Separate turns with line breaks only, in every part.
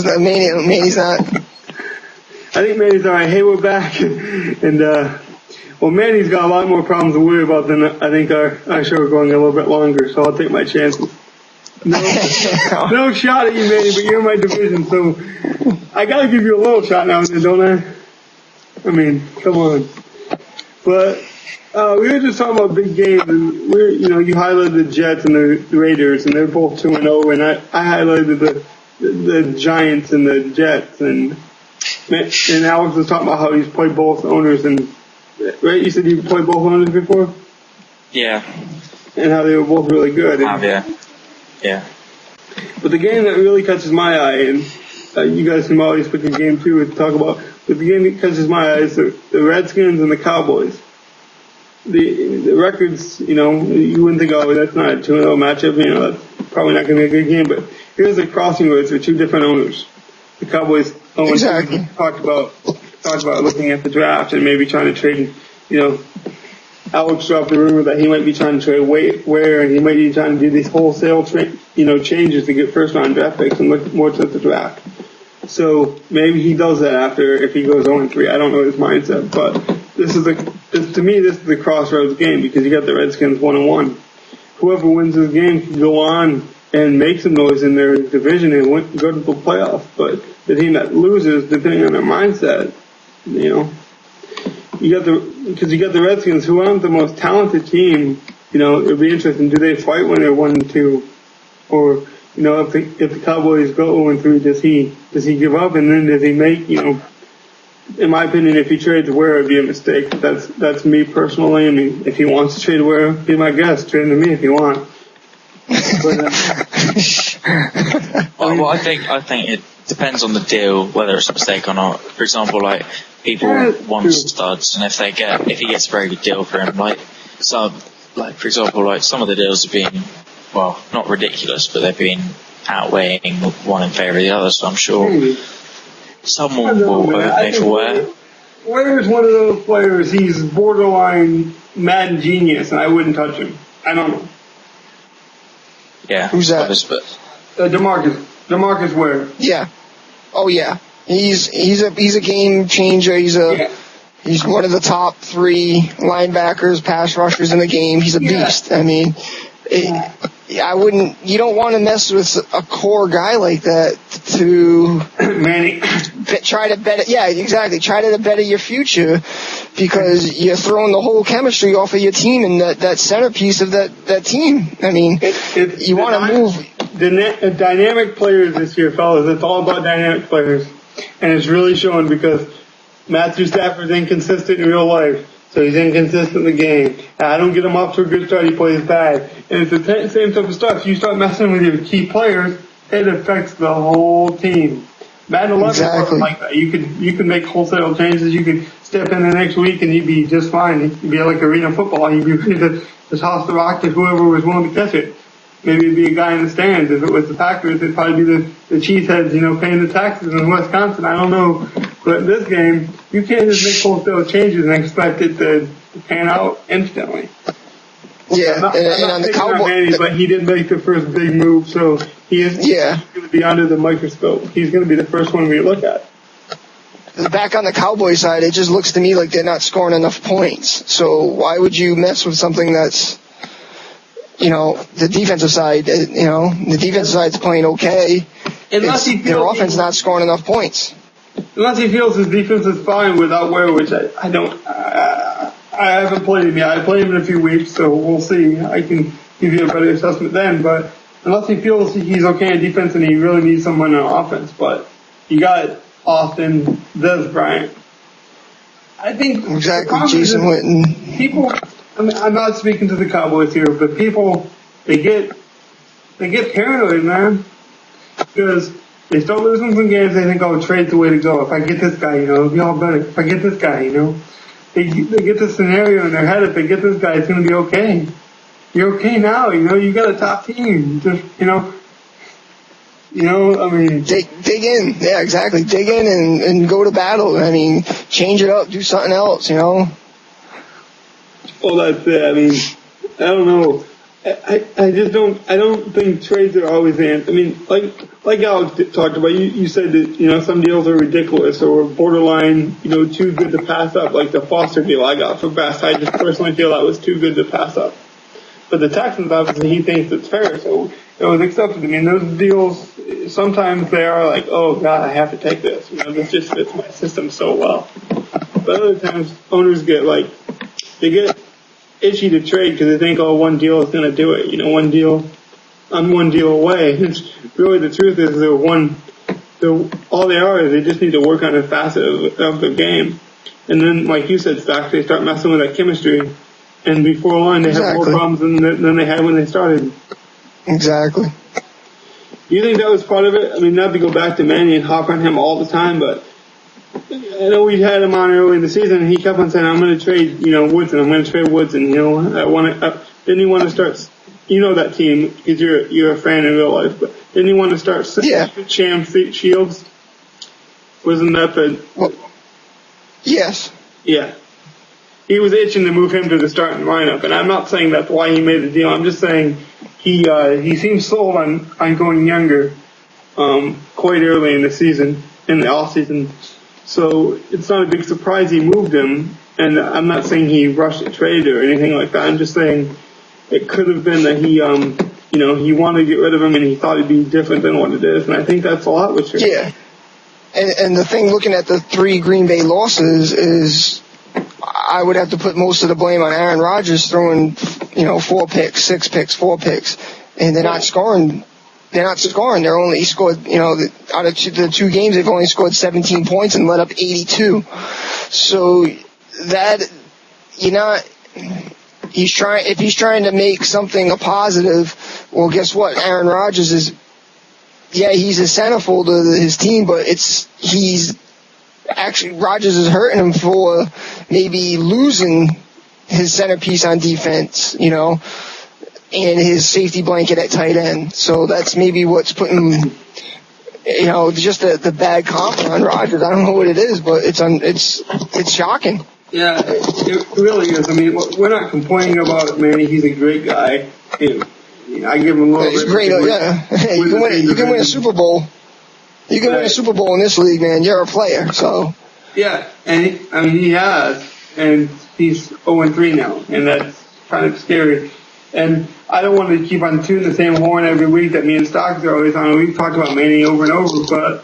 Manny's not.
I think Manny's all right. Hey, we're back. And, well, Manny's got a lot more problems to worry about than I think our show is going a little bit longer, so I'll take my chances. No shot at you, Manny, but you're in my division, so I got to give you a little shot now and then, don't I? I mean, come on. But we were just talking about big games, and you highlighted the Jets and the Raiders, and they're both 2-0, and I highlighted the Giants and the Jets, and Alex was talking about how he's played both owners, and right, you said you played both owners before?
Yeah.
And how they were both really good.
Yeah.
But the game that really catches my eye, and you guys can always pick a game too to talk about, but the game that catches my eye is the Redskins and the Cowboys. The records, you wouldn't think, oh, that's not a 2-0 matchup, that's probably not going to be a good game, but here's the crossroads for two different owners. The Cowboys
exactly.
talked about looking at the draft and maybe trying to trade, Alex dropped the rumor that he might be trying to trade Ware, and he might be trying to do these wholesale changes to get first round draft picks and look more to the draft. So maybe he does that if he goes 0-3. I don't know his mindset, but to me this is the crossroads game, because you got the Redskins 1-1. Whoever wins this game can go on and make some noise in their division and go to the playoffs. But the team that loses, depending on their mindset, you got the Redskins, who aren't the most talented team. It'll be interesting. Do they fight when they're 1-2, or if the Cowboys go 0-3, does he give up, and then does he make in my opinion, if he trades Ware, it'd be a mistake. That's me personally. I mean, if he wants to trade Ware, be my guest. Trade him to me if you want. But,
I think it depends on the deal, whether it's a mistake or not. For example, like, people want studs, and if he gets a very good deal for him, for example, some of the deals have been, well, not ridiculous, but they've been outweighing one in favour of the other, so I'm sure someone will pay for Ware.
Ware is one of those players, he's borderline mad genius, and I wouldn't touch him. I don't know.
Yeah.
Who's that?
DeMarcus Ware.
Yeah. Oh yeah. He's a game changer. He's one of the top 3 linebackers, pass rushers in the game. He's a beast. I mean, you don't want to mess with a core guy like that to
Manny.
Try to better your future, because you're throwing the whole chemistry off of your team and that centerpiece of that team. I mean, you want to move.
The dynamic players this year, fellas. It's all about dynamic players. And it's really showing, because Matthew Stafford's inconsistent in real life, so he's inconsistent in the game. And I don't get him off to a good start, he plays bad. And it's the same type of stuff. You start messing with your key players, it affects the whole team. Madden 11 wasn't like that. You could make wholesale changes. You could step in the next week and you'd be just fine. You'd be like arena football. You'd be ready to just toss the rock to whoever was willing to catch it. Maybe it'd be a guy in the stands. If it was the Packers, it'd probably be the cheeseheads, paying the taxes in Wisconsin. I don't know. But in this game, you can't just make wholesale changes and expect it to pan out instantly.
Yeah,
I'm not
on the
Cowboys, but he did make the first big move, so he's going to be under the microscope. He's going to be the first one we look at.
Back on the Cowboys side, it just looks to me like they're not scoring enough points. So why would you mess with something that's, the defensive side, the defensive side's playing okay. Their offense not scoring enough points.
Unless he feels his defense is fine without Ware, which I don't. I haven't played him yet. I played him in a few weeks, so we'll see. I can give you a better assessment then. But unless he feels he's okay in defense and he really needs someone on offense, but you got Austin, Dez Bryant. I think
exactly Jason Witten.
People. I mean, I'm not speaking to the Cowboys here, but people they get paranoid, man, because they start losing some games. They think, "Oh, trade's the way to go. If I get this guy, it'll be all better. If I get this guy, They get this scenario in their head. If they get this guy, it's going to be okay. You're okay now. You got a top team. Just, I mean.
Dig in. Yeah, exactly. Dig in and go to battle. I mean, change it up. Do something else,
Well, that's it. I mean, I don't know. I just don't. I don't think trades are always the answer. I mean, like Alex talked about. You said that some deals are ridiculous or borderline too good to pass up. Like the Foster deal I got for Best. I just personally feel that was too good to pass up. But the Texans obviously he thinks it's fair, so it was accepted. I mean, those deals sometimes they are like, oh God, I have to take this. This just fits my system so well. But other times owners get they get itchy to trade because they think, oh, one deal is going to do it. One deal, I'm one deal away. It's really the truth is all they are is they just need to work on a facet of the game. And then, like you said, Stack, they start messing with that chemistry. And before long, they have more problems than they had when they started.
Exactly.
Do you think that was part of it? I mean, not to go back to Manny and hop on him all the time, but I know we had him on early in the season, and he kept on saying, I'm going to trade, Woodson. I'm going to trade Woodson. Didn't he want to start, that team, because you're a fan in real life, but didn't he want to start Sham Shields? Wasn't that
Well, yes.
Yeah. He was itching to move him to the starting lineup, and I'm not saying that's why he made the deal. I'm just saying he seems sold on going younger quite early in the season, in the off season. So it's not a big surprise he moved him, and I'm not saying he rushed a trade or anything like that. I'm just saying it could have been that he, he wanted to get rid of him and he thought it'd be different than what it is, and I think that's a lot with trade.
Yeah, and the thing looking at the 3 Green Bay losses is I would have to put most of the blame on Aaron Rodgers throwing, 4 picks, 6 picks, 4 picks, and they're not scoring. They're not scoring. They're only scored, out of the 2 games, they've only scored 17 points and let up 82. So that, if he's trying to make something a positive, well, guess what? Aaron Rodgers is, he's a centerfold of his team, but Rodgers is hurting him for maybe losing his centerpiece on defense, and his safety blanket at tight end. So that's maybe what's putting, just the bad comp on Rodgers. I don't know what it is, but it's shocking.
Yeah, it really is. I mean, we're not complaining about it, Manny. He's a great guy. I give him a little
He's
bit.
Great, yeah. You can win a Super Bowl. You can win a Super Bowl in this league, man. You're a player, so.
Yeah, and he has, and he's 0-3 now, and that's kind of scary. And I don't want to keep on tuning the same horn every week that me and Stocks are always on. We've talked about Manny over and over, but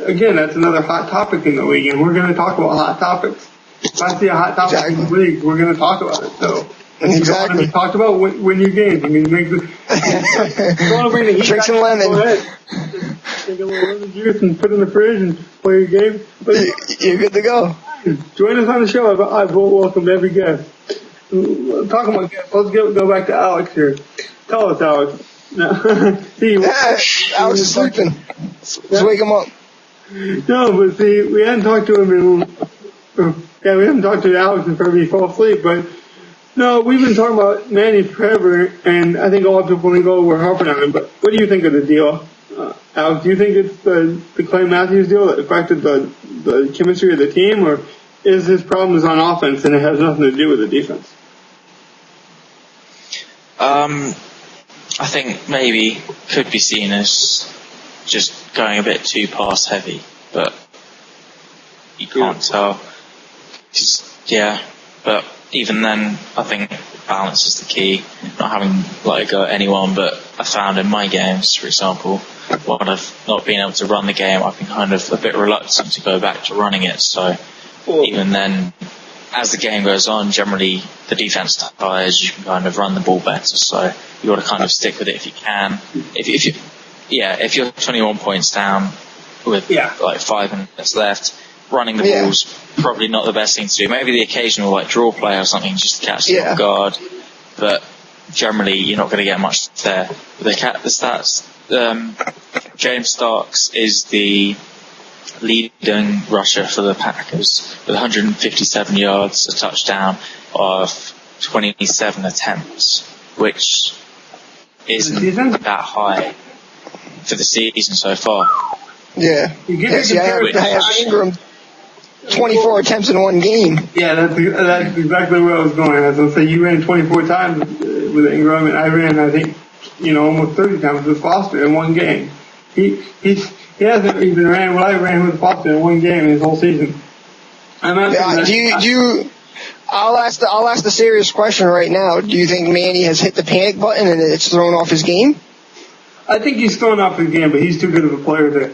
again, that's another hot topic in the league, and we're going to talk about hot topics. If I see a hot topic in the league, we're going to talk about it. So.
Exactly.
We talked about win your games. I mean, make the
Tricks and lemon.
Go ahead. Take a little lemon juice and put it in the fridge and play your game.
You're good to go.
Join us on the show. I've welcomed every guest. Talking about guests, let's go back to Alex here. Tell us, Alex.
Alex is sleeping. Let's wake him up.
No, but see, we hadn't talked to him we haven't talked to Alex until he fall asleep, but no, we've been talking about Manny forever, and I think a lot of people think, we're harping on him, but what do you think of the deal? Alex, do you think it's the Clay Matthews deal that affected the chemistry of the team, or is his problems on offense and it has nothing to do with the defense?
I think maybe could be seen as just going a bit too pass heavy, but you can't tell. But even then, I think balance is the key. Not having let it go at anyone, but I found in my games, for example, when I've not been able to run the game, I've been kind of a bit reluctant to go back to running it. So even then, as the game goes on, generally the defense tires, you can kind of run the ball better. So you got to kind of stick with it if you can. If you're 21 points down with like 5 minutes left, running the ball's probably not the best thing to do. Maybe the occasional draw play or something just to catch them off guard, but generally you're not going to get much there. The stats, James Starks is the leading rusher for the Packers with 157 yards, a touchdown of 27 attempts, which isn't that high for the season so far.
Yeah. I have Ingram 24 attempts in one game.
Yeah, that's exactly where I was going. As I say, you ran 24 times with Ingram, and I ran, I think, almost 30 times with Foster in one game. He hasn't even ran what I ran with Foster in one game his whole season. I'm not
I'll ask the serious question right now. Do you think Manny has hit the panic button and it's thrown off his game?
I think he's thrown off his game, but he's too good of a player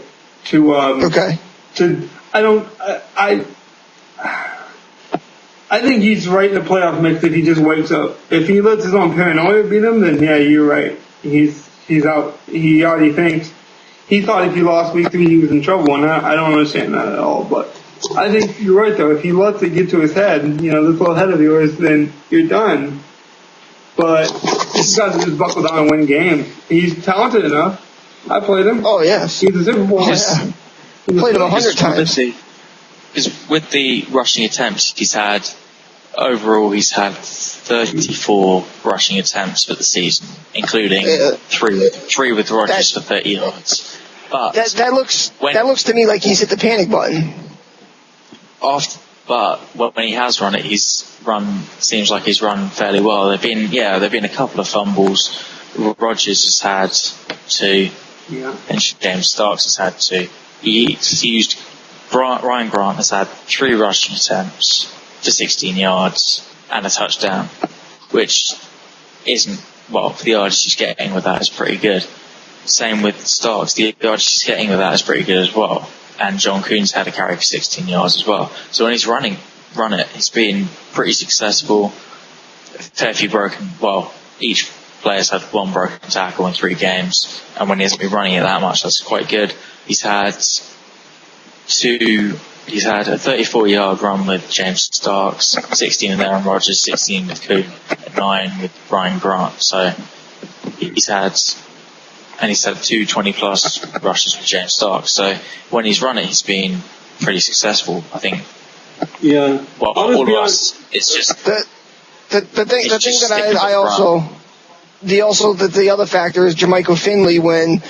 I think he's right in the playoff mix if he just wakes up. If he lets his own paranoia beat him, then yeah, you're right. He's out. He already thinks. He thought if he lost week 3, he was in trouble, and I don't understand that at all. But I think you're right, though. If he lets it get to his head, this little head of yours, then you're done. But he's got to just buckle down and win games. He's talented enough. I played him.
Oh, yes.
He's a Super Bowl.
Yeah. Played him 100 times.
Because with the rushing attempts, he's had 34 rushing attempts for the season, including three with Rodgers for 30 yards. But
that looks to me like he's hit the panic button.
But when he has run it, seems like he's run fairly well. There've been a couple of fumbles. Rodgers has had 2, and James Starks has had 2. Ryan Grant has had 3 rushing attempts for 16 yards and a touchdown, which isn't, for the yardage he's getting with that is pretty good. Same with Starks, the yardage he's getting with that is pretty good as well. And John Kuhn's had a carry for 16 yards as well. So when he's run it, he's been pretty successful. Fair few each player's had 1 broken tackle in 3 games, and when he hasn't been running it that much, that's quite good. He's had a 34-yard run with James Starks, 16 with Aaron Rodgers, 16 with Kuhn, and 9 with Ryan Grant. So he's had 2 20-plus rushes with James Starks. So when he's run it, he's been pretty successful, I think.
Yeah.
Well, all of us, it's just
the thing that the other factor is Jermichael Finley when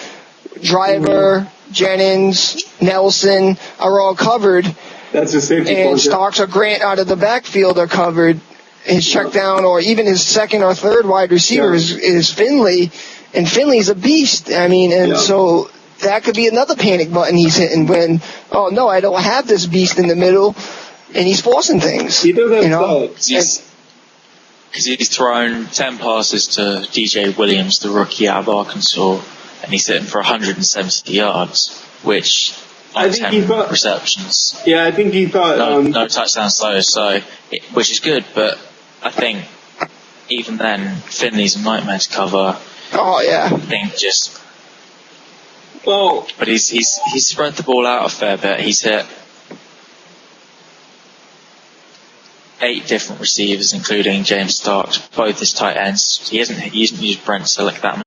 Driver, Jennings, Nelson are all covered.
That's a safety.
And Starks or Grant out of the backfield are covered. His check down or even his second or third wide receiver is Finley, and Finley's a beast. So that could be another panic button he's hitting when, oh no, I don't have this beast in the middle, and he's forcing things.
He does have
because he's thrown 10 passes to DJ Williams, the rookie out of Arkansas, and he's hitting for 170 yards, which on 10 receptions.
Yeah, I think he thought
no touchdowns though, which is good, but I think even then Finley's a nightmare to cover.
Oh yeah.
I think but he's spread the ball out a fair bit. He's hit 8 different receivers, including James Starks, both his tight ends. He hasn't used Brent Selleck that